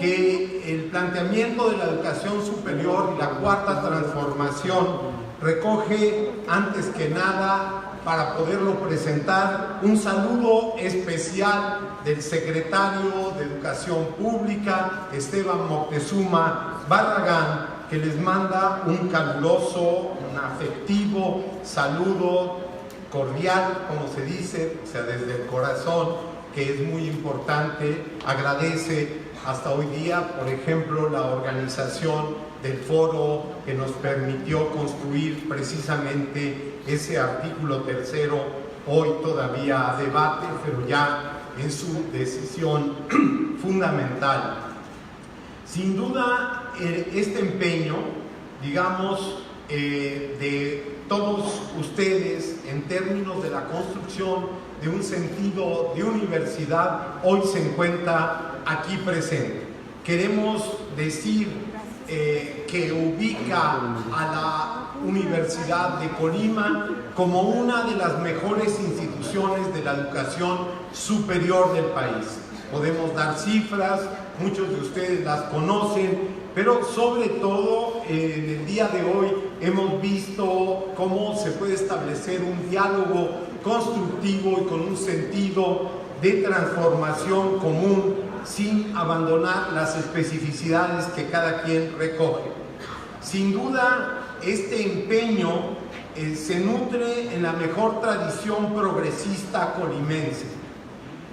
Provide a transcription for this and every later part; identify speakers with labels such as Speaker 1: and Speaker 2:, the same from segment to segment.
Speaker 1: que el planteamiento de la educación superior y la cuarta transformación recoge, antes que nada, para poderlo presentar, un saludo especial del secretario de Educación Pública, Esteban Moctezuma Barragán, que les manda un caluroso, un afectivo saludo cordial, como se dice, o sea, desde el corazón, que es muy importante. Agradece hasta hoy día, por ejemplo, la organización del foro que nos permitió construir precisamente ese artículo tercero, hoy todavía a debate, pero ya en su decisión fundamental. Sin duda, este empeño, digamos, de todos ustedes en términos de la construcción de un sentido de universidad, hoy se encuentra aquí presente. Queremos decir que ubica a la Universidad de Colima como una de las mejores instituciones de la educación superior del país. Podemos dar cifras, muchos de ustedes las conocen, pero sobre todo en el día de hoy hemos visto cómo se puede establecer un diálogo constructivo y con un sentido de transformación común, sin abandonar las especificidades que cada quien recoge. Sin duda, este empeño se nutre en la mejor tradición progresista colimense,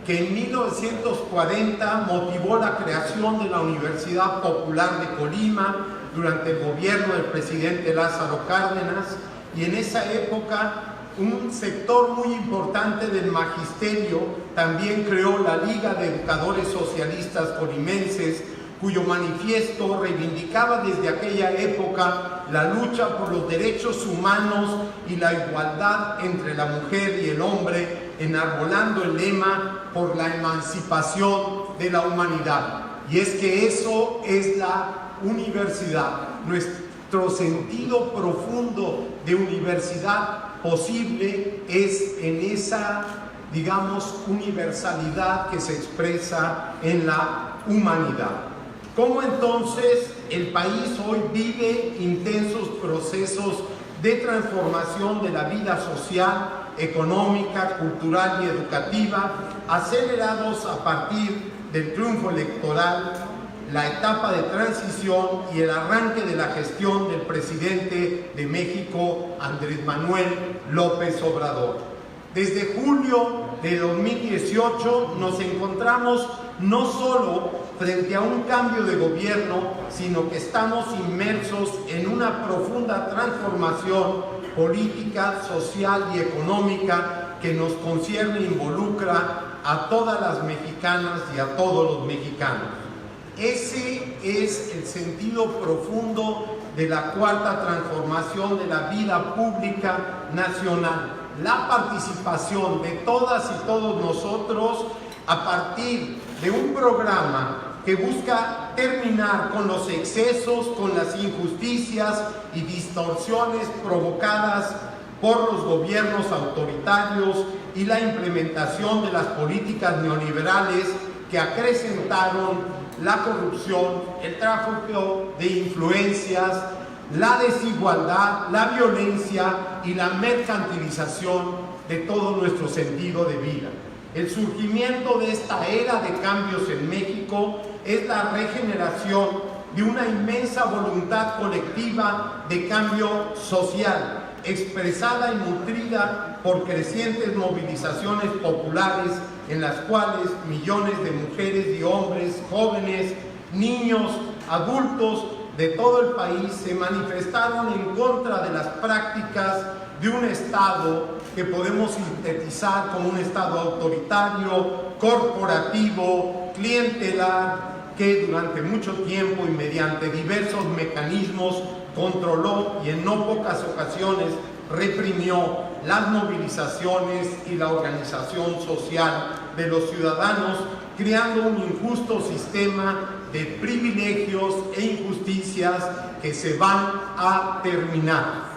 Speaker 1: que en 1940 motivó la creación de la Universidad Popular de Colima durante el gobierno del presidente Lázaro Cárdenas, y en esa época un sector muy importante del magisterio también creó la Liga de Educadores Socialistas Colimenses, cuyo manifiesto reivindicaba desde aquella época la lucha por los derechos humanos y la igualdad entre la mujer y el hombre, enarbolando el lema por la emancipación de la humanidad. Y es que eso es la universidad, nuestro sentido profundo de universidad posible es en esa, digamos, universalidad que se expresa en la humanidad. ¿Cómo entonces el país hoy vive intensos procesos de transformación de la vida social, económica, cultural y educativa, acelerados a partir del triunfo electoral, la etapa de transición y el arranque de la gestión del presidente de México, Andrés Manuel López Obrador? Desde julio de 2018 nos encontramos no solo frente a un cambio de gobierno, sino que estamos inmersos en una profunda transformación política, social y económica que nos concierne e involucra a todas las mexicanas y a todos los mexicanos. Ese es el sentido profundo de la cuarta transformación de la vida pública nacional. La participación de todas y todos nosotros a partir de un programa que busca terminar con los excesos, con las injusticias y distorsiones provocadas por los gobiernos autoritarios y la implementación de las políticas neoliberales que acrecentaron la corrupción, el tráfico de influencias, la desigualdad, la violencia y la mercantilización de todo nuestro sentido de vida. El surgimiento de esta era de cambios en México es la regeneración de una inmensa voluntad colectiva de cambio social, expresada y nutrida por crecientes movilizaciones populares en las cuales millones de mujeres y hombres, jóvenes, niños, adultos de todo el país se manifestaron en contra de las prácticas de un Estado que podemos sintetizar como un Estado autoritario, corporativo, clientelar, que durante mucho tiempo y mediante diversos mecanismos controló y en no pocas ocasiones reprimió las movilizaciones y la organización social de los ciudadanos, creando un injusto sistema de privilegios e injusticias que se van a terminar.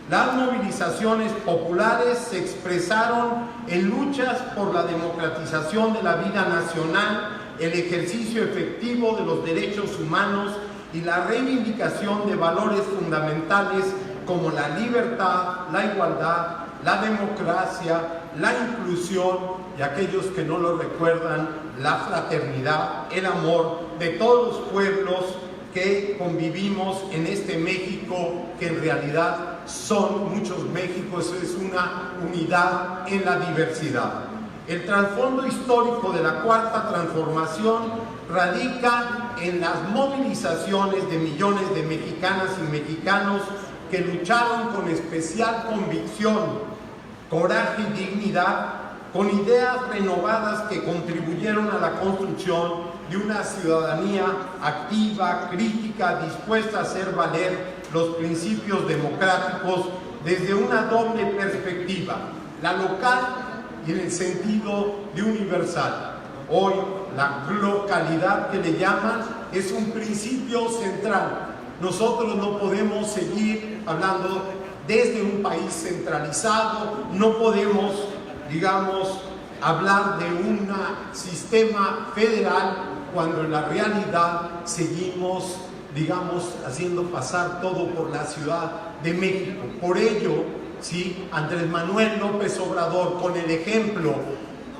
Speaker 1: Las movilizaciones populares se expresaron en luchas por la democratización de la vida nacional el ejercicio efectivo de los derechos humanos y la reivindicación de valores fundamentales como la libertad, la igualdad, la democracia, la inclusión y aquellos que no lo recuerdan, la fraternidad, el amor de todos los pueblos que convivimos en este México, que en realidad son muchos Méxicos, es una unidad en la diversidad. El trasfondo histórico de la Cuarta Transformación radica en las movilizaciones de millones de mexicanas y mexicanos que lucharon con especial convicción, coraje y dignidad, con ideas renovadas que contribuyeron a la construcción de una ciudadanía activa, crítica, dispuesta a hacer valer los principios democráticos desde una doble perspectiva, la local y en el sentido de universal. Hoy, la localidad que le llaman es un principio central. Nosotros no podemos seguir hablando desde un país centralizado, no podemos, digamos, hablar de un sistema federal cuando en la realidad seguimos, digamos, haciendo pasar todo por la Ciudad de México. Por ello, sí, Andrés Manuel López Obrador, con el ejemplo,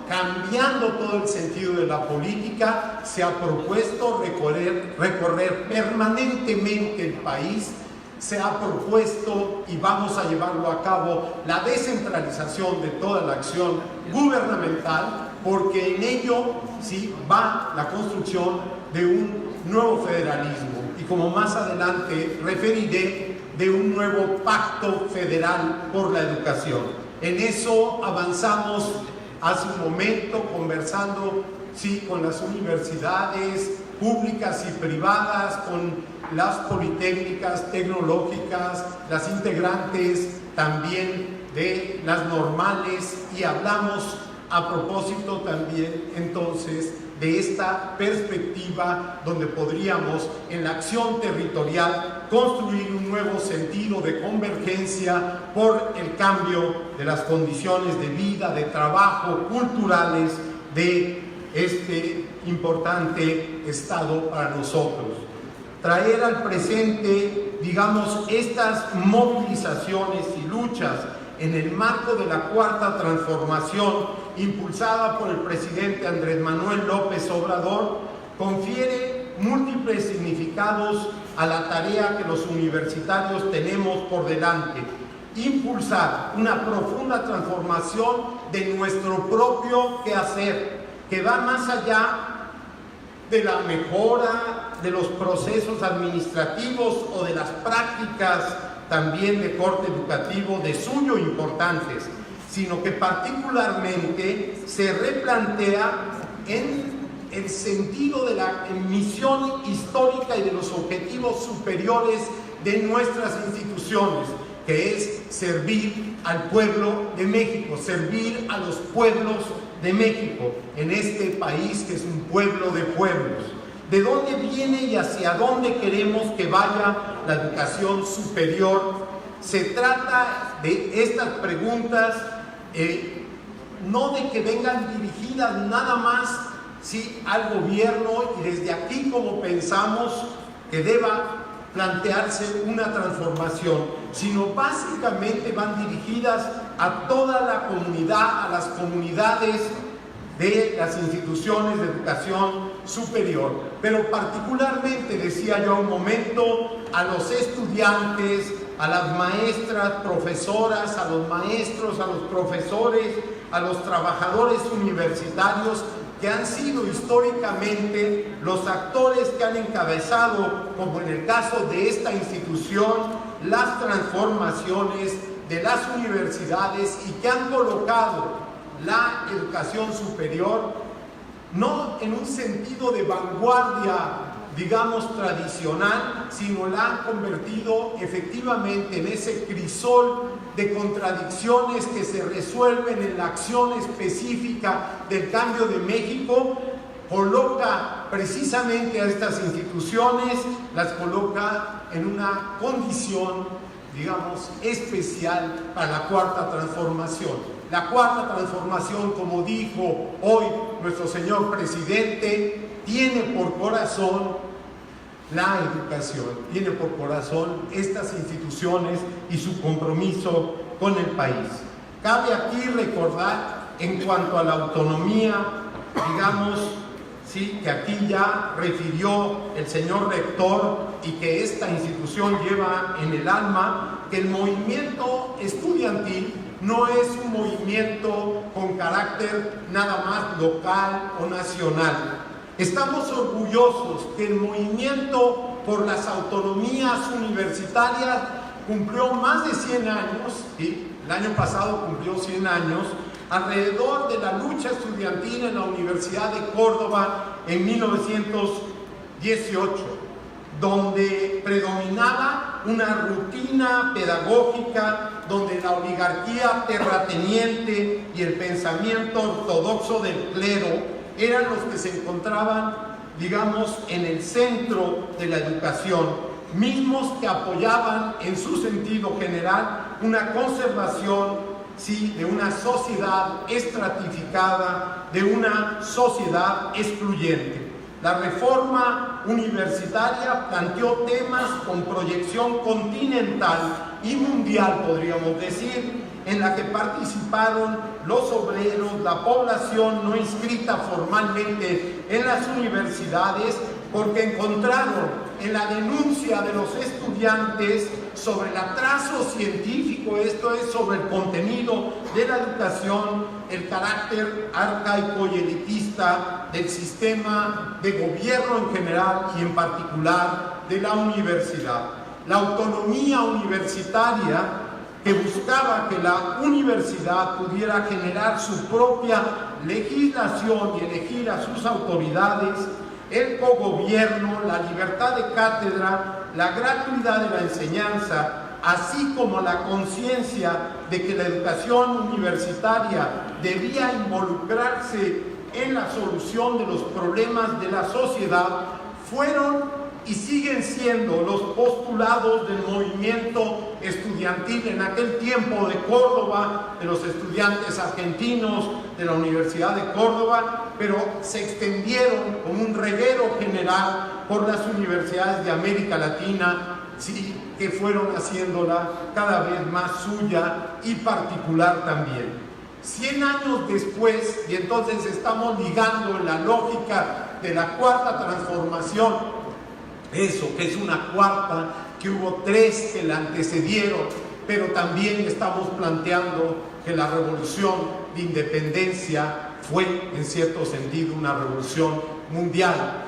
Speaker 1: cambiando todo el sentido de la política, se ha propuesto recorrer permanentemente el país, se ha propuesto y vamos a llevarlo a cabo la descentralización de toda la acción gubernamental, porque en ello sí va la construcción de un nuevo federalismo y, como más adelante referiré, de un nuevo pacto federal por la educación. En eso avanzamos hace un momento conversando con las universidades públicas y privadas, con las politécnicas, tecnológicas, las integrantes también de las normales, y hablamos a propósito también entonces de esta perspectiva donde podríamos en la acción territorial construir un nuevo sentido de convergencia por el cambio de las condiciones de vida, de trabajo, culturales de este importante estado para nosotros. Traer al presente, digamos, estas movilizaciones y luchas en el marco de la Cuarta Transformación impulsada por el presidente Andrés Manuel López Obrador, confiere múltiples significados a la tarea que los universitarios tenemos por delante. Impulsar una profunda transformación de nuestro propio quehacer, que va más allá de la mejora de los procesos administrativos o de las prácticas también de corte educativo de suyo importantes, sino que particularmente se replantea en el sentido de la misión histórica y de los objetivos superiores de nuestras instituciones, que es servir al pueblo de México, servir a los pueblos de México en este país que es un pueblo de pueblos. ¿De dónde viene y hacia dónde queremos que vaya la educación superior? Se trata de estas preguntas, no de que vengan dirigidas nada más al gobierno y desde aquí como pensamos que deba plantearse una transformación, sino básicamente van dirigidas a toda la comunidad, a las comunidades de las instituciones de educación superior, pero particularmente, decía yo un momento, a los estudiantes, a las maestras, profesoras, a los maestros, a los profesores, a los trabajadores universitarios, que han sido históricamente los actores que han encabezado, como en el caso de esta institución, las transformaciones de las universidades y que han colocado la educación superior no en un sentido de vanguardia, digamos, tradicional, sino la han convertido efectivamente en ese crisol de contradicciones que se resuelven en la acción específica del cambio de México. Coloca precisamente a estas instituciones, las coloca en una condición, digamos, especial para la Cuarta Transformación. La cuarta transformación, como dijo hoy nuestro señor presidente, tiene por corazón la educación, tiene por corazón estas instituciones y su compromiso con el país. Cabe aquí recordar, en cuanto a la autonomía, digamos, sí, que aquí ya refirió el señor rector y que esta institución lleva en el alma, que el movimiento estudiantil no es un movimiento con carácter nada más local o nacional. Estamos orgullosos que el movimiento por las autonomías universitarias cumplió más de 100 años, ¿sí? El año pasado cumplió 100 años, alrededor de la lucha estudiantil en la Universidad de Córdoba en 1918, donde predominaba una rutina pedagógica, donde la oligarquía terrateniente y el pensamiento ortodoxo del clero eran los que se encontraban, digamos, en el centro de la educación, mismos que apoyaban en su sentido general una conservación, sí, de una sociedad estratificada, de una sociedad excluyente. La reforma universitaria planteó temas con proyección continental y mundial, podríamos decir, en la que participaron los obreros, la población no inscrita formalmente en las universidades, porque encontraron en la denuncia de los estudiantes sobre el atraso científico, esto es, sobre el contenido de la educación, el carácter arcaico y elitista del sistema de gobierno en general y en particular de la universidad. La autonomía universitaria, que buscaba que la universidad pudiera generar su propia legislación y elegir a sus autoridades, el cogobierno, la libertad de cátedra, la gratuidad de la enseñanza, así como la conciencia de que la educación universitaria debía involucrarse en la solución de los problemas de la sociedad, fueron y siguen siendo los postulados del movimiento estudiantil en aquel tiempo de Córdoba, de los estudiantes argentinos de la Universidad de Córdoba, pero se extendieron como un reguero general por las universidades de América Latina, sí, que fueron haciéndola cada vez más suya y particular también. 100 años después, y entonces estamos ligando la lógica de la cuarta transformación, eso, que es una cuarta, que hubo 3 que la antecedieron, pero también estamos planteando que la revolución de independencia fue, en cierto sentido, una revolución mundial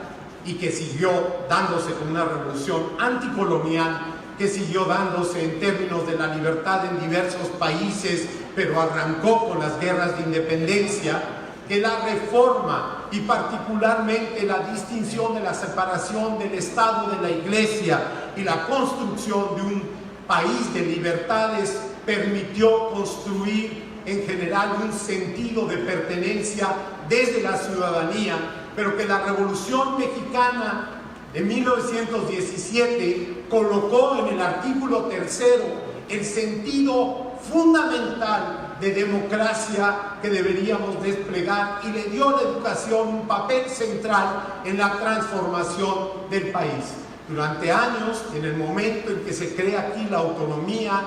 Speaker 1: y que siguió dándose como una revolución anticolonial, que siguió dándose en términos de la libertad en diversos países, pero arrancó con las guerras de independencia, que la reforma y particularmente la distinción de la separación del Estado de la Iglesia y la construcción de un país de libertades permitió construir en general un sentido de pertenencia desde la ciudadanía, pero que la Revolución Mexicana de 1917 colocó en el artículo 3 el sentido fundamental de democracia que deberíamos desplegar y le dio a la educación un papel central en la transformación del país. Durante años, en el momento en que se crea aquí la autonomía,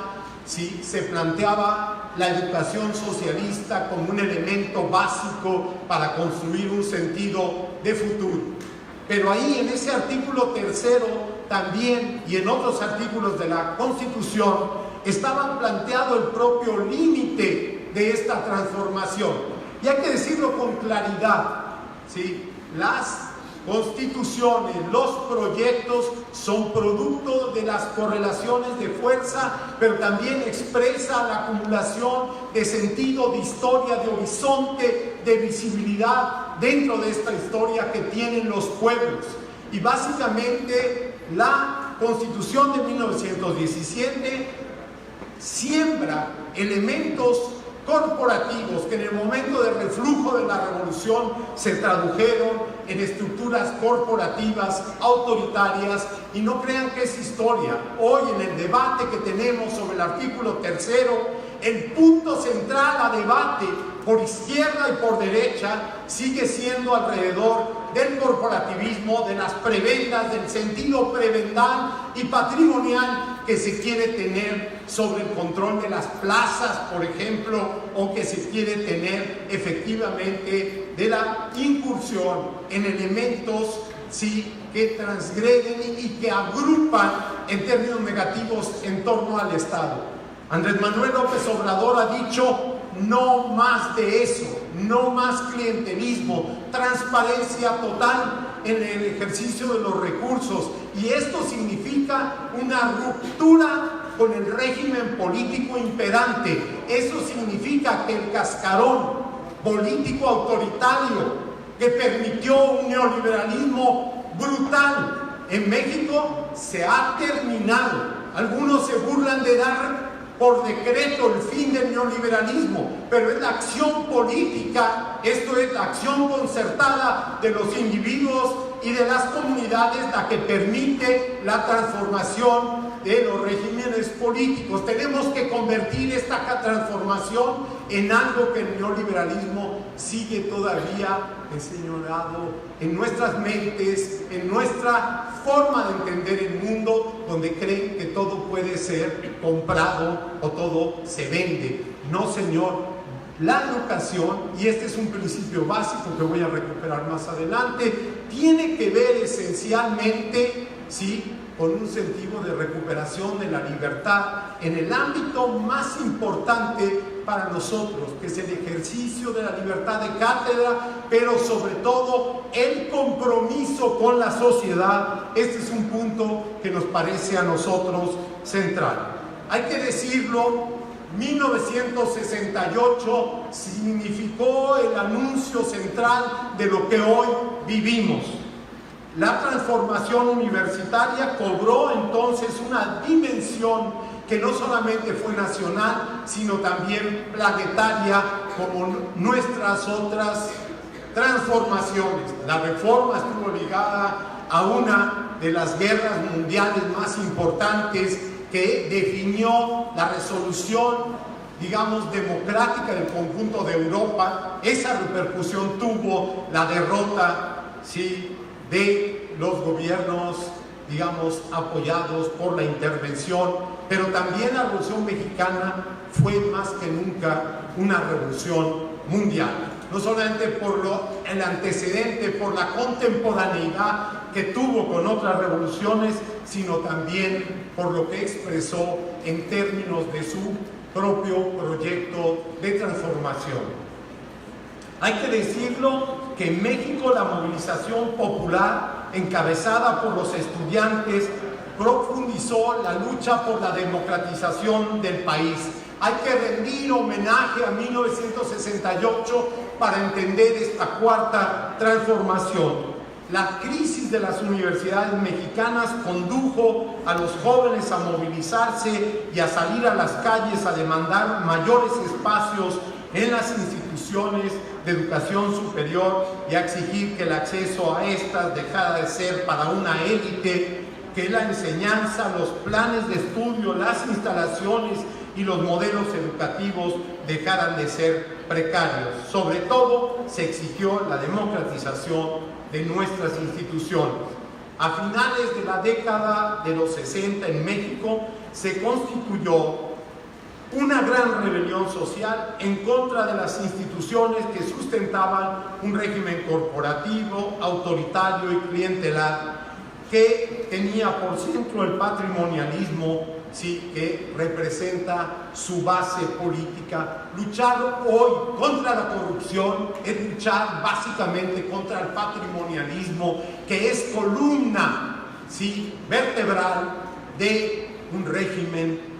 Speaker 1: ¿sí?, se planteaba la educación socialista como un elemento básico para construir un sentido de futuro. Pero ahí, en ese artículo 3 también, y en otros artículos de la Constitución, estaba planteado el propio límite de esta transformación. Y hay que decirlo con claridad, ¿sí? Las constituciones, los proyectos son producto de las correlaciones de fuerza, pero también expresa la acumulación de sentido, de historia, de horizonte, de visibilidad dentro de esta historia que tienen los pueblos. Y básicamente la Constitución de 1917 siembra elementos corporativos que en el momento del reflujo de la revolución se tradujeron en estructuras corporativas autoritarias, y no crean que es historia. Hoy, en el debate que tenemos sobre el artículo 3, el punto central a debate por izquierda y por derecha sigue siendo alrededor del corporativismo, de las prebendas, del sentido prebendal y patrimonial que se quiere tener sobre el control de las plazas, por ejemplo, o que se quiere tener efectivamente de la incursión en elementos que transgreden y que agrupan en términos negativos en torno al Estado. Andrés Manuel López Obrador ha dicho: no más de eso, no más clientelismo, transparencia total en el ejercicio de los recursos. Y esto significa una ruptura con el régimen político imperante. Eso significa que el cascarón político autoritario que permitió un neoliberalismo brutal en México se ha terminado. Algunos se burlan de dar por decreto el fin del neoliberalismo, pero es la acción política, esto es la acción concertada de los individuos y de las comunidades la que permite la transformación de los regímenes políticos. Tenemos que convertir esta transformación en algo que el neoliberalismo sigue todavía enseñoreado en nuestras mentes, en nuestra forma de entender el mundo, donde creen que todo puede ser comprado o todo se vende. No, señor. La educación, y este es un principio básico que voy a recuperar más adelante, tiene que ver esencialmente, con un sentido de recuperación de la libertad en el ámbito más importante para nosotros, que es el ejercicio de la libertad de cátedra, pero sobre todo el compromiso con la sociedad. Este es un punto que nos parece a nosotros central. Hay que decirlo, 1968 significó el anuncio central de lo que hoy vivimos. La transformación universitaria cobró entonces una dimensión que no solamente fue nacional, sino también planetaria, como nuestras otras transformaciones. La reforma estuvo ligada a una de las guerras mundiales más importantes que definió la resolución, democrática del conjunto de Europa. Esa repercusión tuvo la derrota, de los gobiernos, apoyados por la intervención, pero también la Revolución Mexicana fue más que nunca una revolución mundial. No solamente por el antecedente, por la contemporaneidad que tuvo con otras revoluciones, sino también por lo que expresó en términos de su propio proyecto de transformación. Hay que decirlo que en México la movilización popular encabezada por los estudiantes profundizó la lucha por la democratización del país. Hay que rendir homenaje a 1968 para entender esta cuarta transformación. La crisis de las universidades mexicanas condujo a los jóvenes a movilizarse y a salir a las calles a demandar mayores espacios en las instituciones de educación superior y a exigir que el acceso a estas dejara de ser para una élite, que la enseñanza, los planes de estudio, las instalaciones y los modelos educativos dejaran de ser precarios. Sobre todo, se exigió la democratización de nuestras instituciones. A finales de la década de los 60 en México se constituyó una gran rebelión social en contra de las instituciones que sustentaban un régimen corporativo, autoritario y clientelar, que tenía por centro el patrimonialismo, que representa su base política. Luchar hoy contra la corrupción es luchar básicamente contra el patrimonialismo, que es columna vertebral de un régimen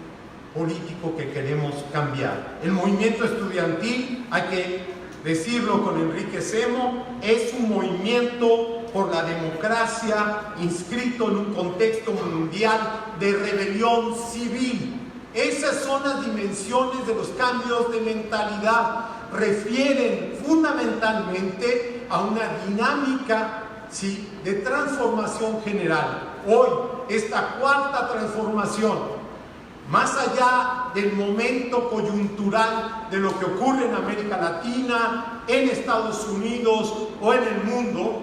Speaker 1: político que queremos cambiar. El movimiento estudiantil, hay que decirlo con Enrique Semo, es un movimiento por la democracia inscrito en un contexto mundial de rebelión civil. Esas son las dimensiones de los cambios de mentalidad. Refieren fundamentalmente a una dinámica de transformación general. Hoy, esta cuarta transformación más allá del momento coyuntural de lo que ocurre en América Latina, en Estados Unidos o en el mundo,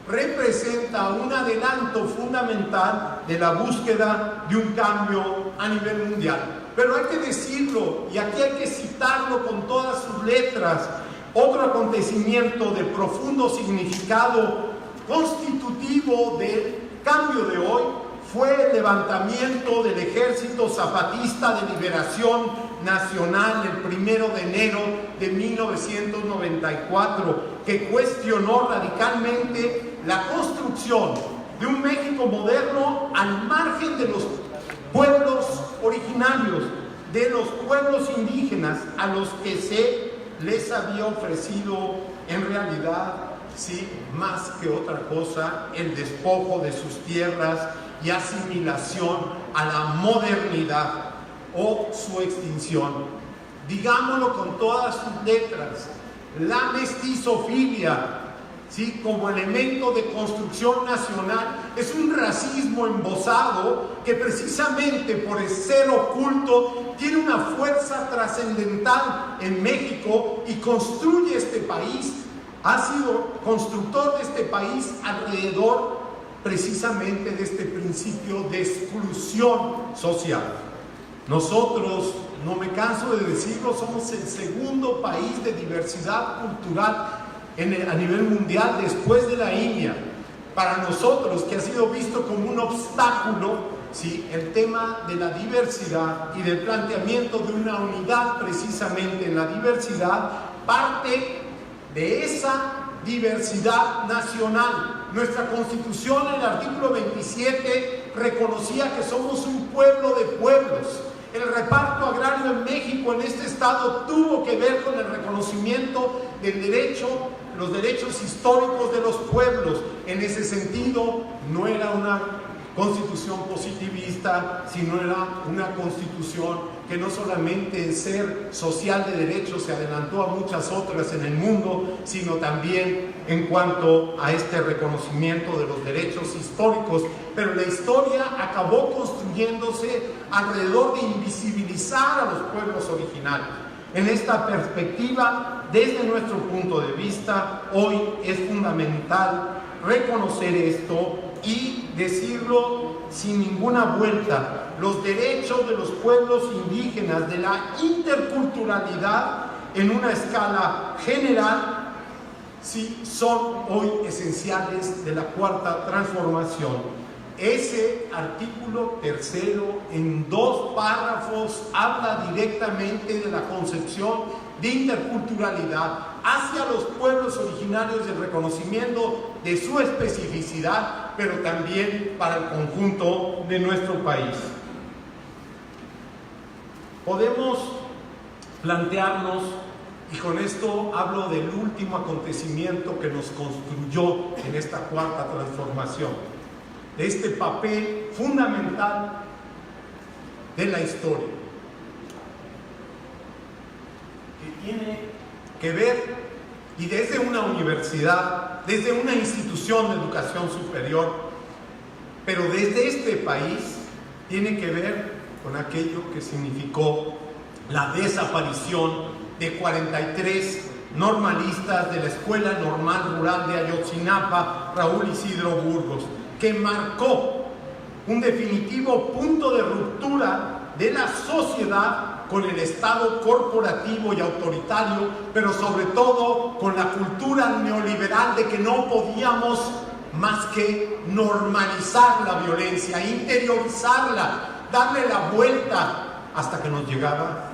Speaker 1: representa un adelanto fundamental de la búsqueda de un cambio a nivel mundial. Pero hay que decirlo, y aquí hay que citarlo con todas sus letras, otro acontecimiento de profundo significado constitutivo del cambio de hoy fue el levantamiento del Ejército Zapatista de Liberación Nacional el 1 de enero de 1994, que cuestionó radicalmente la construcción de un México moderno al margen de los pueblos originarios, de los pueblos indígenas a los que se les había ofrecido en realidad, sí, más que otra cosa, el despojo de sus tierras y asimilación a la modernidad o su extinción. Digámoslo con todas sus letras, la mestizofilia, ¿sí?, como elemento de construcción nacional, es un racismo embosado que precisamente por ser oculto tiene una fuerza trascendental en México y construye este país, ha sido constructor de este país alrededor precisamente de este principio de exclusión social. Nosotros, no me canso de decirlo, somos el segundo país de diversidad cultural a nivel mundial después de la India. Para nosotros, que ha sido visto como un obstáculo, ¿sí?, el tema de la diversidad y del planteamiento de una unidad precisamente en la diversidad, parte de esa diversidad nacional. Nuestra Constitución, en el artículo 27, reconocía que somos un pueblo de pueblos. El reparto agrario en México, en este estado, tuvo que ver con el reconocimiento del derecho, los derechos históricos de los pueblos. En ese sentido, no era una constitución positivista, sino era una constitución que no solamente en ser social de derechos se adelantó a muchas otras en el mundo, sino también en cuanto a este reconocimiento de los derechos históricos. Pero la historia acabó construyéndose alrededor de invisibilizar a los pueblos originarios. En esta perspectiva, desde nuestro punto de vista, hoy es fundamental reconocer esto y decirlo sin ninguna vuelta. Los derechos de los pueblos indígenas, de la interculturalidad en una escala general, sí son hoy esenciales de la cuarta transformación. Ese artículo tercero, en 2 párrafos, habla directamente de la concepción de interculturalidad hacia los pueblos originarios, del reconocimiento de su especificidad, pero también para el conjunto de nuestro país. Podemos plantearnos, y con esto hablo del último acontecimiento que nos construyó en esta cuarta transformación, de este papel fundamental de la historia, que tiene que ver, y desde una universidad, desde una institución de educación superior, pero desde este país, tiene que ver con aquello que significó la desaparición de 43 normalistas de la Escuela Normal Rural de Ayotzinapa, Raúl Isidro Burgos, que marcó un definitivo punto de ruptura de la sociedad con el Estado corporativo y autoritario, pero sobre todo con la cultura neoliberal de que no podíamos más que normalizar la violencia, interiorizarla, darle la vuelta hasta que nos llegaba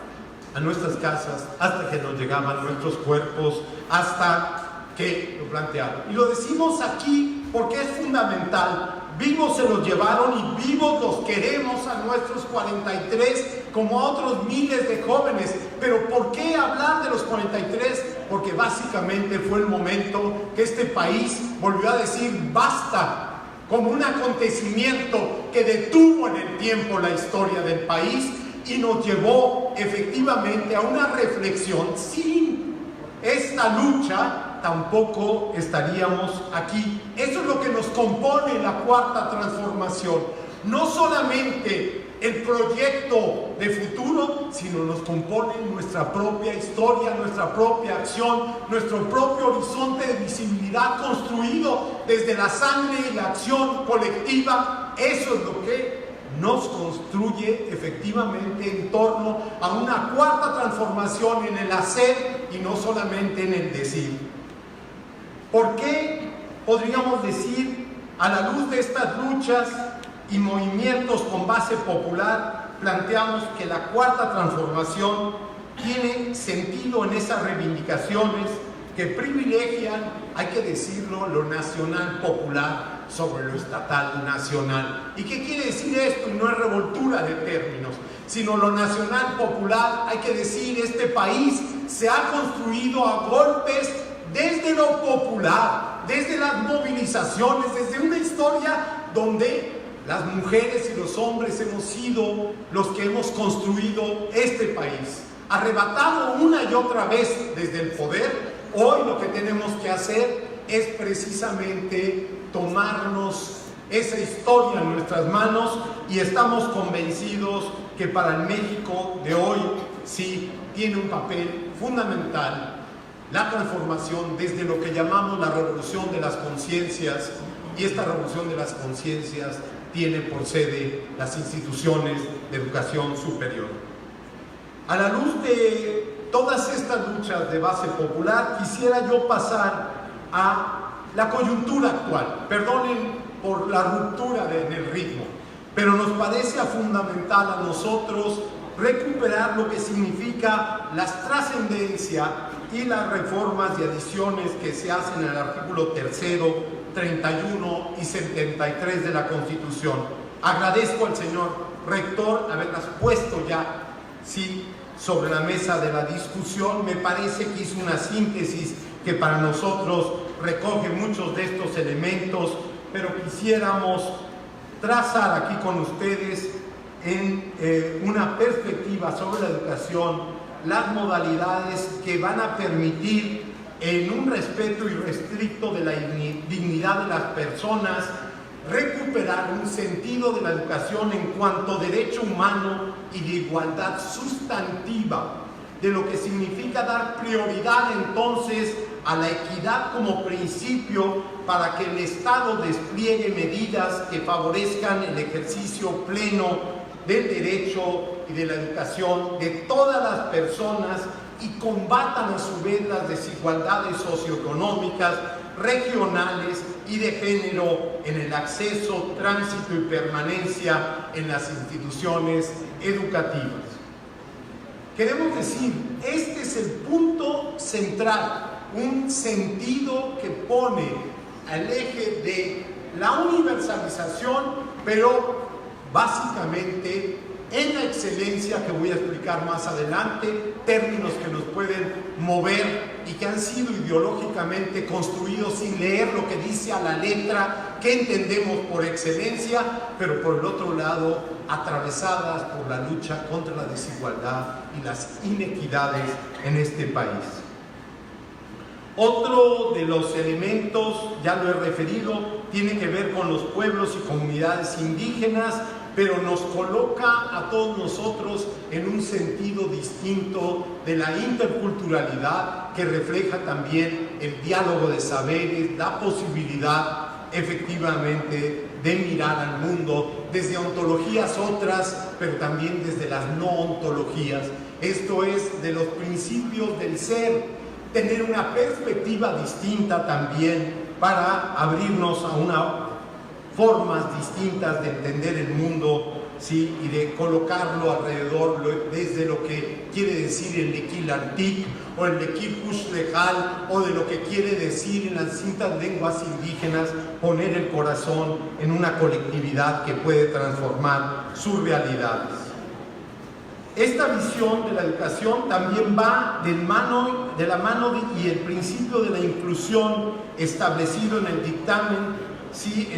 Speaker 1: a nuestras casas, hasta que nos llegaban a nuestros cuerpos, hasta que lo plantearon. Y lo decimos aquí porque es fundamental. Vivos se los llevaron y vivos los queremos a nuestros 43, como a otros miles de jóvenes. Pero ¿por qué hablar de los 43? Porque básicamente fue el momento que este país volvió a decir basta, como un acontecimiento que detuvo en el tiempo la historia del país y nos llevó efectivamente a una reflexión. Sin esta lucha tampoco estaríamos aquí. Eso es lo que nos compone la cuarta transformación. No solamente el proyecto de futuro, sino nos compone nuestra propia historia, nuestra propia acción, nuestro propio horizonte de visibilidad construido desde la sangre y la acción colectiva. Eso es lo que nos construye efectivamente en torno a una cuarta transformación en el hacer y no solamente en el decir. ¿Por qué podríamos decir, a la luz de estas luchas y movimientos con base popular, planteamos que la cuarta transformación tiene sentido en esas reivindicaciones que privilegian, hay que decirlo, lo nacional popular sobre lo estatal nacional? ¿Y qué quiere decir esto? Y no es revoltura de términos, sino lo nacional popular. Hay que decir, este país se ha construido a golpes desde lo popular, desde las movilizaciones, desde una historia donde las mujeres y los hombres hemos sido los que hemos construido este país, arrebatado una y otra vez desde el poder. Hoy lo que tenemos que hacer es precisamente tomarnos esa historia en nuestras manos, y estamos convencidos que para el México de hoy sí tiene un papel fundamental la transformación desde lo que llamamos la revolución de las conciencias, y esta revolución de las conciencias tiene por sede las instituciones de educación superior. A la luz de todas estas luchas de base popular, quisiera yo pasar a la coyuntura actual. Perdonen por la ruptura en el ritmo, pero nos parece fundamental a nosotros recuperar lo que significa la trascendencia y las reformas y adiciones que se hacen en el artículo 3º, 31 y 73 de la Constitución. Agradezco al señor rector haberlas puesto ya sobre la mesa de la discusión. Me parece que hizo una síntesis que para nosotros recoge muchos de estos elementos, pero quisiéramos trazar aquí con ustedes en una perspectiva sobre la educación las modalidades que van a permitir, en un respeto irrestricto de la dignidad de las personas, recuperar un sentido de la educación en cuanto a derecho humano y de igualdad sustantiva, de lo que significa dar prioridad entonces a la equidad como principio para que el Estado despliegue medidas que favorezcan el ejercicio pleno del derecho y de la educación de todas las personas y combatan a su vez las desigualdades socioeconómicas, regionales y de género en el acceso, tránsito y permanencia en las instituciones educativas. Queremos decir, este es el punto central, un sentido que pone al eje de la universalización, pero básicamente en la excelencia, que voy a explicar más adelante, términos que nos pueden mover y que han sido ideológicamente construidos sin leer lo que dice a la letra, que entendemos por excelencia, pero por el otro lado atravesadas por la lucha contra la desigualdad y las inequidades en este país. Otro de los elementos, ya lo he referido, tiene que ver con los pueblos y comunidades indígenas, pero nos coloca a todos nosotros en un sentido distinto de la interculturalidad, que refleja también el diálogo de saberes, la posibilidad efectivamente de mirar al mundo desde ontologías otras, pero también desde las no ontologías. Esto es, de los principios del ser, tener una perspectiva distinta también para abrirnos a unas formas distintas de entender el mundo, ¿sí? Y de colocarlo alrededor desde lo que quiere decir el Lequilantic o el Lequipuxlejal, o de lo que quiere decir en las distintas lenguas indígenas, poner el corazón en una colectividad que puede transformar sus realidades. Esta visión de la educación también va de la mano y el principio de la inclusión establecido en el dictamen, ¿sí?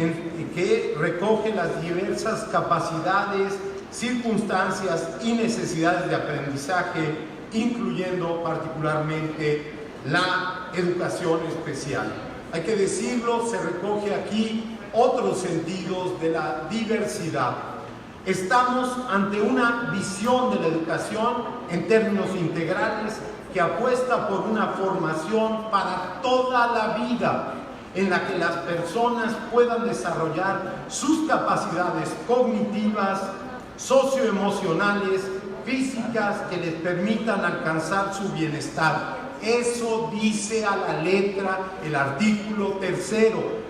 Speaker 1: Que recoge las diversas capacidades, circunstancias y necesidades de aprendizaje, incluyendo particularmente la educación especial. Hay que decirlo, se recoge aquí otros sentidos de la diversidad. Estamos ante una visión de la educación en términos integrales que apuesta por una formación para toda la vida, en la que las personas puedan desarrollar sus capacidades cognitivas, socioemocionales, físicas, que les permitan alcanzar su bienestar. Eso dice a la letra el artículo 3.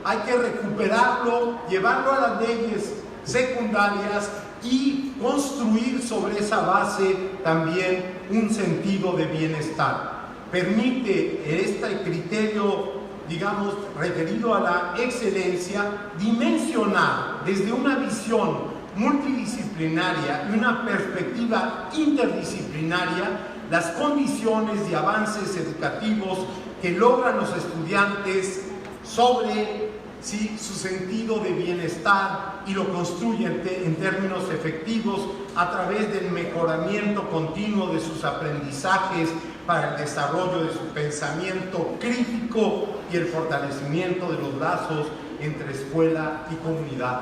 Speaker 1: Hay que recuperarlo, llevarlo a las leyes secundarias y construir sobre esa base también un sentido de bienestar. Permite este criterio, digamos, referido a la excelencia, dimensionar desde una visión multidisciplinaria y una perspectiva interdisciplinaria las condiciones y avances educativos que logran los estudiantes sobre su sentido de bienestar, y lo construyen en términos efectivos a través del mejoramiento continuo de sus aprendizajes para el desarrollo de su pensamiento crítico y el fortalecimiento de los lazos entre escuela y comunidad.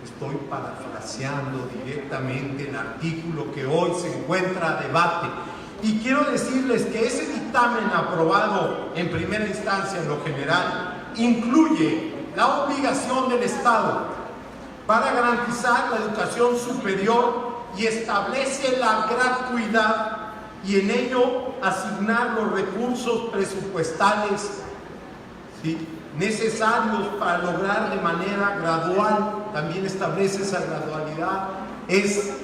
Speaker 1: Estoy parafraseando directamente el artículo que hoy se encuentra a debate. Y quiero decirles que ese dictamen aprobado en primera instancia en lo general incluye la obligación del Estado para garantizar la educación superior y establece la gratuidad, y en ello asignar los recursos presupuestales necesarios para lograr de manera gradual. También establece esa gradualidad,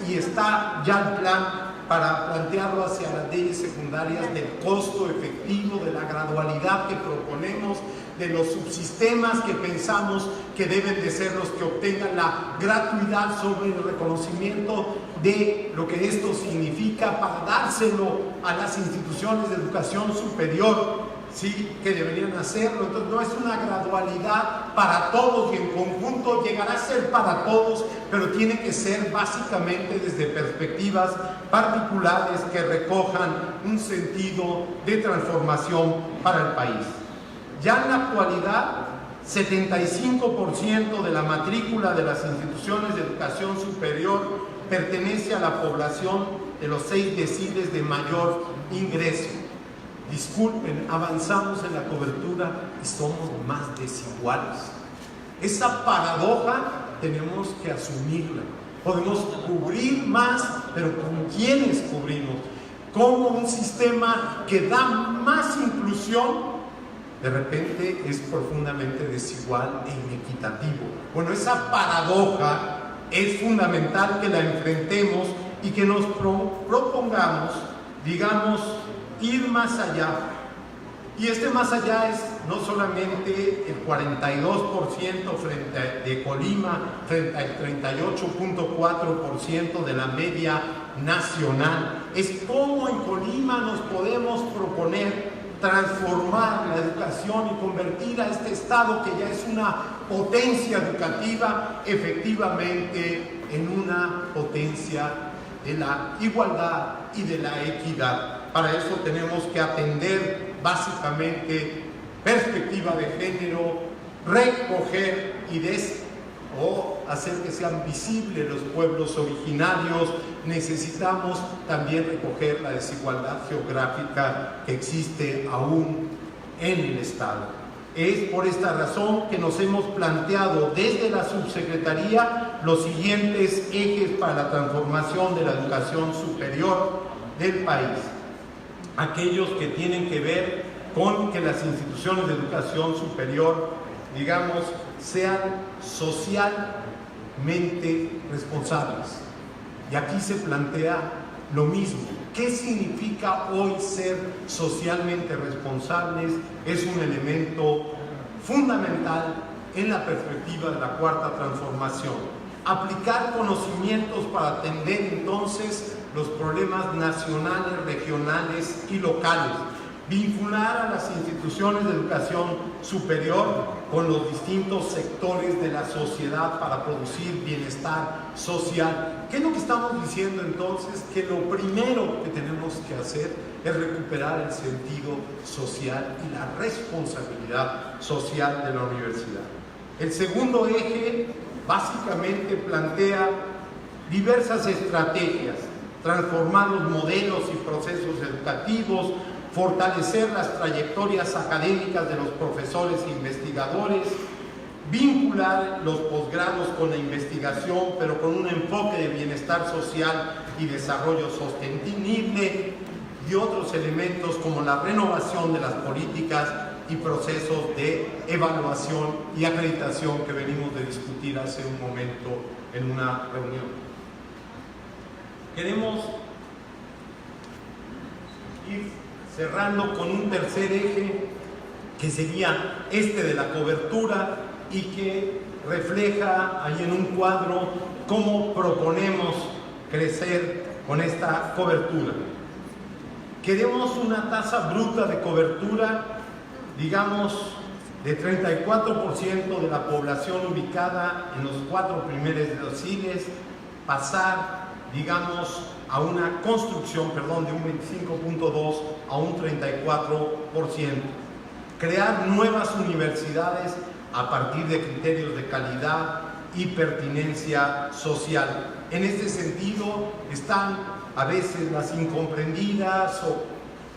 Speaker 1: y está ya el plan para plantearlo hacia las leyes secundarias del costo efectivo, de la gradualidad que proponemos, de los subsistemas que pensamos que deben de ser los que obtengan la gratuidad sobre el reconocimiento de lo que esto significa para dárselo a las instituciones de educación superior, que deberían hacerlo. Entonces no es una gradualidad para todos y en conjunto llegará a ser para todos, pero tiene que ser básicamente desde perspectivas particulares que recojan un sentido de transformación para el país. Ya en la actualidad, 75% de la matrícula de las instituciones de educación superior pertenece a la población de los 6 deciles de mayor ingreso. Disculpen, avanzamos en la cobertura y somos más desiguales. Esa paradoja tenemos que asumirla. Podemos cubrir más, pero ¿con quiénes cubrimos? Como un sistema que da más inclusión, de repente es profundamente desigual e inequitativo. Bueno, esa paradoja es fundamental que la enfrentemos y que nos propongamos, digamos, ir más allá. Y este más allá es no solamente el 42% de Colima frente al 38.4% de la media nacional. Es cómo en Colima nos podemos proponer transformar la educación y convertir a este estado, que ya es una potencia educativa, efectivamente en una potencia de la igualdad y de la equidad. Para eso tenemos que atender básicamente perspectiva de género, recoger o hacer que sean visibles los pueblos originarios. Necesitamos también recoger la desigualdad geográfica que existe aún en el Estado. Es por esta razón que nos hemos planteado desde la subsecretaría los siguientes ejes para la transformación de la educación superior del país. Aquellos que tienen que ver con que las instituciones de educación superior, digamos, sean socialmente responsables. Y aquí se plantea lo mismo. ¿Qué significa hoy ser socialmente responsables? Es un elemento fundamental en la perspectiva de la cuarta transformación. Aplicar conocimientos para atender entonces los problemas nacionales, regionales y locales. Vincular a las instituciones de educación superior con los distintos sectores de la sociedad para producir bienestar social. ¿Qué es lo que estamos diciendo entonces? Que lo primero que tenemos que hacer es recuperar el sentido social y la responsabilidad social de la universidad. El segundo eje básicamente plantea diversas estrategias, transformar los modelos y procesos educativos, fortalecer las trayectorias académicas de los profesores e investigadores, vincular los posgrados con la investigación, pero con un enfoque de bienestar social y desarrollo sostenible, y otros elementos como la renovación de las políticas y procesos de evaluación y acreditación que venimos de discutir hace un momento en una reunión. Queremos ir cerrando con un tercer eje que sería este de la cobertura y que refleja ahí en un cuadro cómo proponemos crecer con esta cobertura. Queremos una tasa bruta de cobertura, digamos, de 34% de la población ubicada en los 4 primeros deciles, pasar, digamos, a una construcción, de un 25.2 a un 34%. Crear nuevas universidades a partir de criterios de calidad y pertinencia social. En este sentido están a veces las incomprendidas o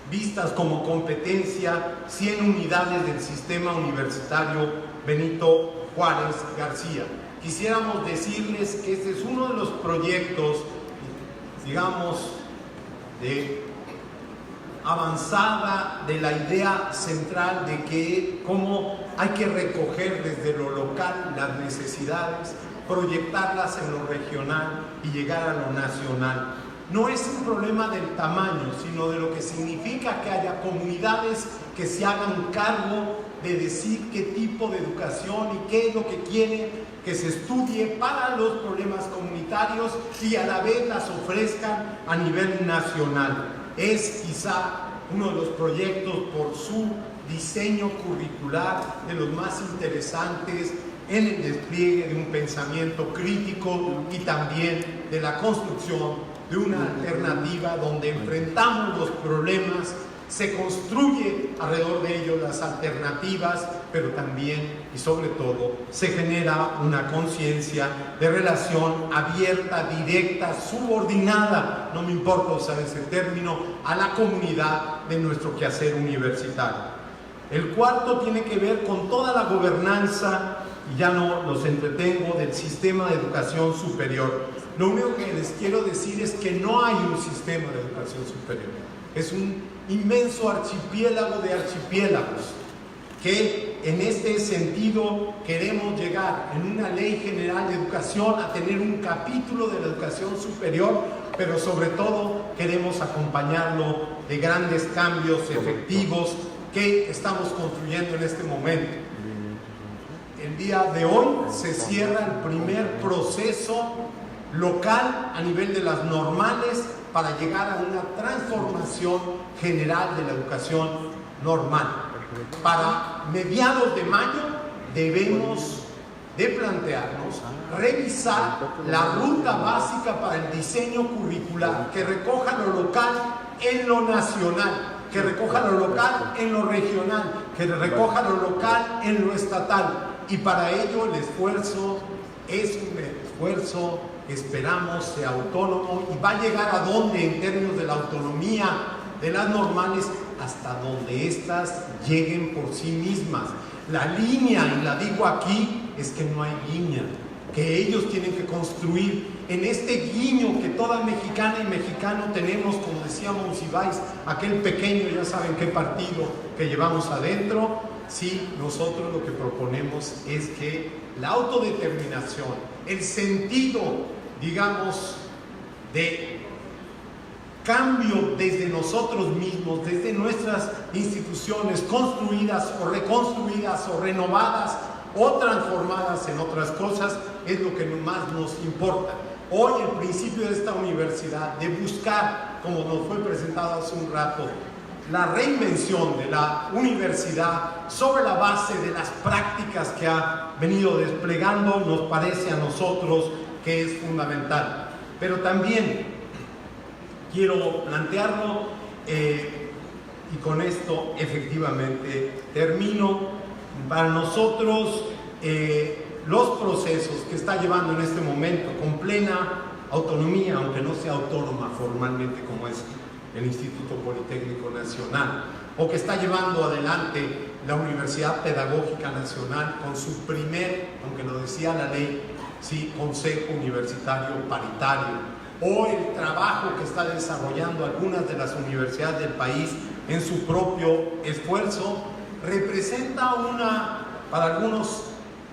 Speaker 1: vistas como competencia 100 unidades del sistema universitario Benito Juárez García. Quisiéramos decirles que este es uno de los proyectos, digamos, de avanzada de la idea central de que cómo hay que recoger desde lo local las necesidades, proyectarlas en lo regional y llegar a lo nacional. No es un problema del tamaño, sino de lo que significa que haya comunidades que se hagan cargo de decir qué tipo de educación y qué es lo que quieren que se estudie para los problemas comunitarios y a la vez las ofrezcan a nivel nacional. Es quizá uno de los proyectos por su diseño curricular de los más interesantes en el despliegue de un pensamiento crítico y también de la construcción de una alternativa donde enfrentamos los problemas, se construye alrededor de ellos las alternativas, pero también y sobre todo se genera una conciencia de relación abierta, directa, subordinada, no me importa usar ese término, a la comunidad de nuestro quehacer universitario. El cuarto tiene que ver con toda la gobernanza, y ya no los entretengo, del sistema de educación superior. Lo único que les quiero decir es que no hay un sistema de educación superior. Es un inmenso archipiélago de archipiélagos que en este sentido queremos llegar en una ley general de educación a tener un capítulo de la educación superior, pero sobre todo queremos acompañarlo de grandes cambios efectivos que estamos construyendo en este momento. El día de hoy se cierra el primer proceso local a nivel de las normales para llegar a una transformación general de la educación normal. Para mediados de mayo debemos de plantearnos revisar la ruta básica para el diseño curricular que recoja lo local en lo nacional, que recoja lo local en lo regional, que recoja lo local en lo estatal. Y para ello el esfuerzo es un esfuerzo que esperamos sea autónomo y va a llegar a donde en términos de la autonomía de las normales, hasta donde éstas lleguen por sí mismas. La línea, y la digo aquí, es que no hay línea, que ellos tienen que construir en este guiño que toda mexicana y mexicano tenemos, como decía Monsiváis, aquel pequeño, ya saben qué partido que llevamos adentro. Sí, nosotros lo que proponemos es que la autodeterminación, el sentido, digamos, de cambio desde nosotros mismos, desde nuestras instituciones construidas o reconstruidas o renovadas o transformadas en otras cosas, es lo que más nos importa. Hoy el principio de esta universidad de buscar, como nos fue presentado hace un rato, la reinvención de la universidad sobre la base de las prácticas que ha venido desplegando, nos parece a nosotros que es fundamental. Pero también quiero plantearlo, y con esto efectivamente termino. Para nosotros los procesos que está llevando en este momento con plena autonomía, aunque no sea autónoma formalmente como es el Instituto Politécnico Nacional, o que está llevando adelante la Universidad Pedagógica Nacional con su primer, aunque lo decía la ley, sí, Consejo Universitario Paritario, o el trabajo que está desarrollando algunas de las universidades del país en su propio esfuerzo, representa una, para algunos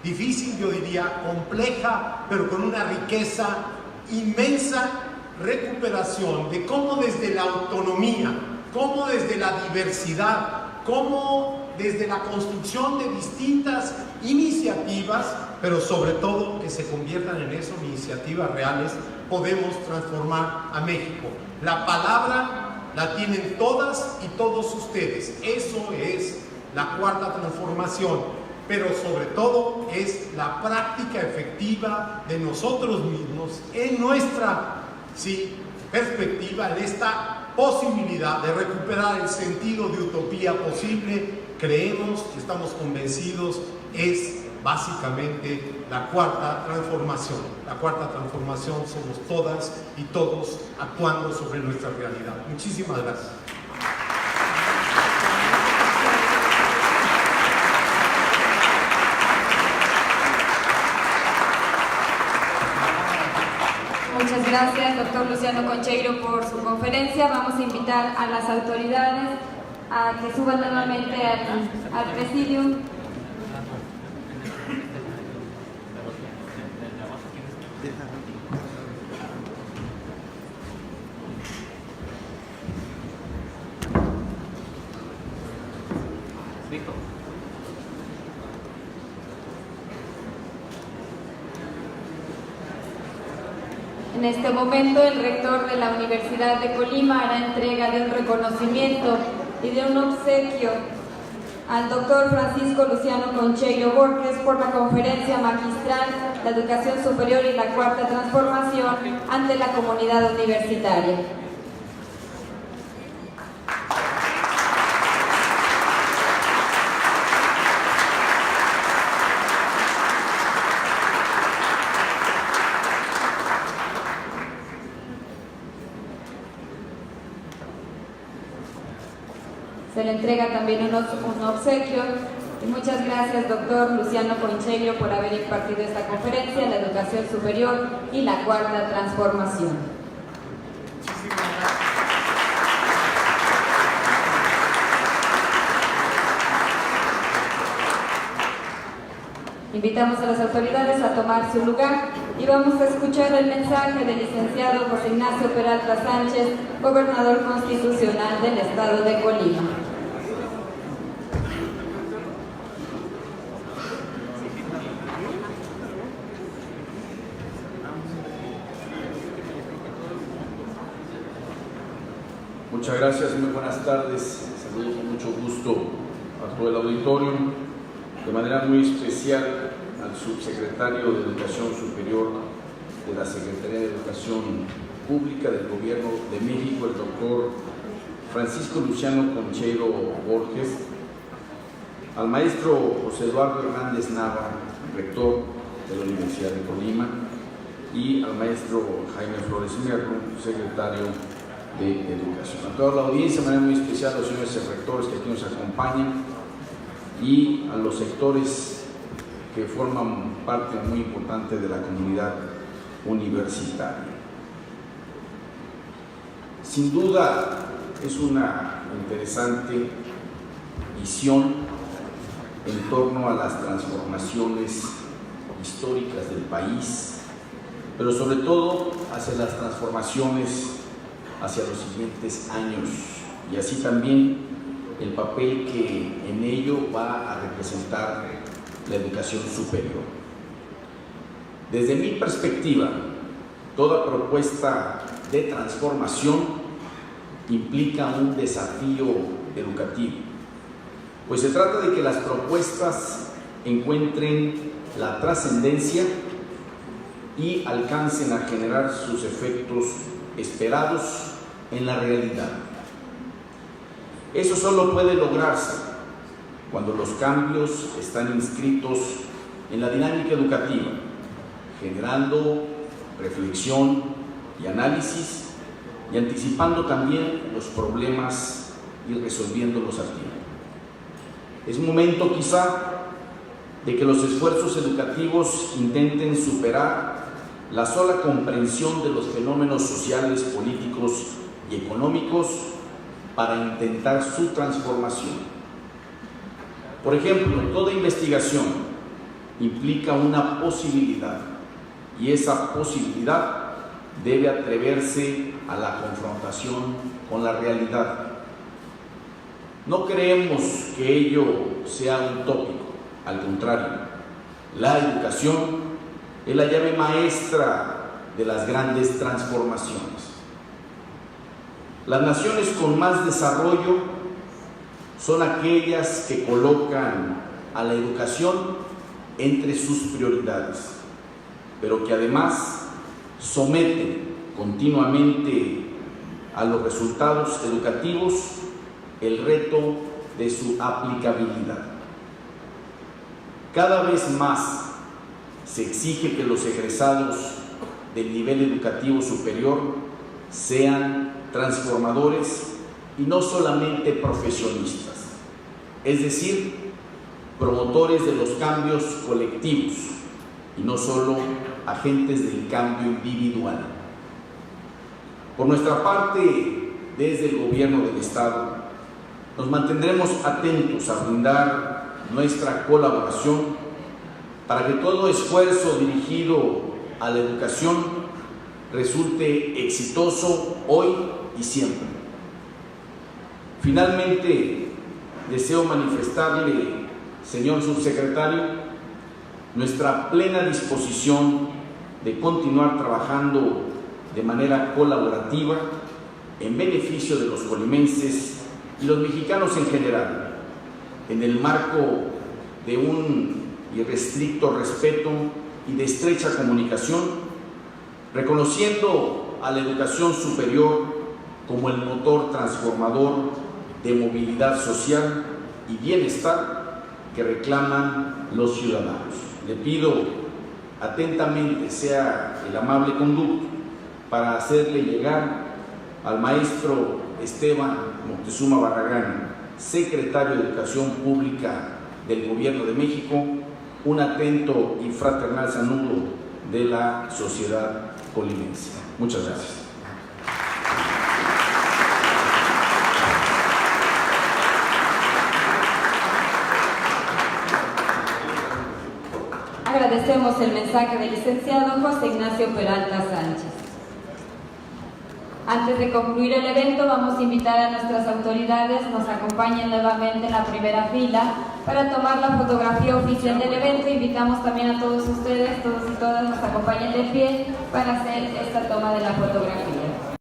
Speaker 1: difícil, yo diría, compleja, pero con una riqueza inmensa, recuperación de cómo desde la autonomía, cómo desde la diversidad, cómo desde la construcción de distintas iniciativas, pero sobre todo que se conviertan en eso, iniciativas reales, podemos transformar a México. La palabra la tienen todas y todos ustedes. Eso es la cuarta transformación, pero sobre todo es la práctica efectiva de nosotros mismos en nuestra perspectiva, en esta posibilidad de recuperar el sentido de utopía posible. Creemos y estamos convencidos es básicamente la cuarta transformación. La cuarta transformación somos todas y todos actuando sobre nuestra realidad. Muchísimas gracias.
Speaker 2: Muchas gracias, doctor Luciano Concheiro, por su conferencia. Vamos a invitar a las autoridades a que suban nuevamente al presidium. En este momento, el rector de la Universidad de Colima hará entrega de un reconocimiento y de un obsequio al doctor Francisco Luciano Concheiro Borges por la conferencia magistral La Educación Superior y la Cuarta Transformación ante la comunidad universitaria. Se le entrega también un obsequio. Y muchas gracias, doctor Luciano Concheiro, por haber impartido esta conferencia, La Educación Superior y la Cuarta Transformación. Invitamos a las autoridades a tomar su lugar y vamos a escuchar el mensaje del licenciado José Ignacio Peralta Sánchez, gobernador constitucional del Estado de Colima.
Speaker 3: Muchas gracias, muy buenas tardes. Saludo con mucho gusto a todo el auditorio, de manera muy especial al subsecretario de Educación Superior de la Secretaría de Educación Pública del Gobierno de México, el doctor Francisco Luciano Concheiro Borges, al maestro José Eduardo Hernández Nava, rector de la Universidad de Colima, y al maestro Jaime Flores Merlo, secretario de Educación. A toda la audiencia, de manera muy especial a los señores rectores que aquí nos acompañan y a los sectores que forman parte muy importante de la comunidad universitaria. Sin duda es una interesante visión en torno a las transformaciones históricas del país, pero sobre todo hacia las transformaciones hacia los siguientes años, y así también el papel que en ello va a representar la educación superior. Desde mi perspectiva, toda propuesta de transformación implica un desafío educativo, pues se trata de que las propuestas encuentren la trascendencia y alcancen a generar sus efectos esperados en la realidad. Eso solo puede lograrse cuando los cambios están inscritos en la dinámica educativa, generando reflexión, y análisis, y anticipando también los problemas y resolviéndolos a tiempo. Es momento quizá de que los esfuerzos educativos intenten superar la sola comprensión de los fenómenos sociales, políticos y económicos para intentar su transformación. Por ejemplo, toda investigación implica una posibilidad y esa posibilidad debe atreverse a la confrontación con la realidad. No creemos que ello sea utópico, al contrario, la educación es la llave maestra de las grandes transformaciones. Las naciones con más desarrollo son aquellas que colocan a la educación entre sus prioridades, pero que además someten continuamente a los resultados educativos el reto de su aplicabilidad. Cada vez más se exige que los egresados del nivel educativo superior sean transformadores y no solamente profesionistas, es decir, promotores de los cambios colectivos y no solo agentes del cambio individual. Por nuestra parte, desde el Gobierno del Estado, nos mantendremos atentos a brindar nuestra colaboración para que todo esfuerzo dirigido a la educación resulte exitoso hoy y siempre. Finalmente, deseo manifestarle, señor subsecretario, nuestra plena disposición de continuar trabajando de manera colaborativa en beneficio de los colimenses y los mexicanos en general, en el marco de un irrestricto respeto y de estrecha comunicación, reconociendo a la educación superior como el motor transformador de movilidad social y bienestar que reclaman los ciudadanos. Le pido atentamente sea el amable conducto para hacerle llegar al maestro Esteban Moctezuma Barragán, secretario de Educación Pública del Gobierno de México, un atento y fraternal saludo de la sociedad colimense. Muchas gracias.
Speaker 2: Agradecemos el mensaje del licenciado José Ignacio Peralta Sánchez. Antes de concluir el evento, vamos a invitar a nuestras autoridades nos acompañen nuevamente en la primera fila para tomar la fotografía oficial del evento. Invitamos también a todos ustedes, todos y todas, nos acompañen de pie para hacer esta toma de la fotografía.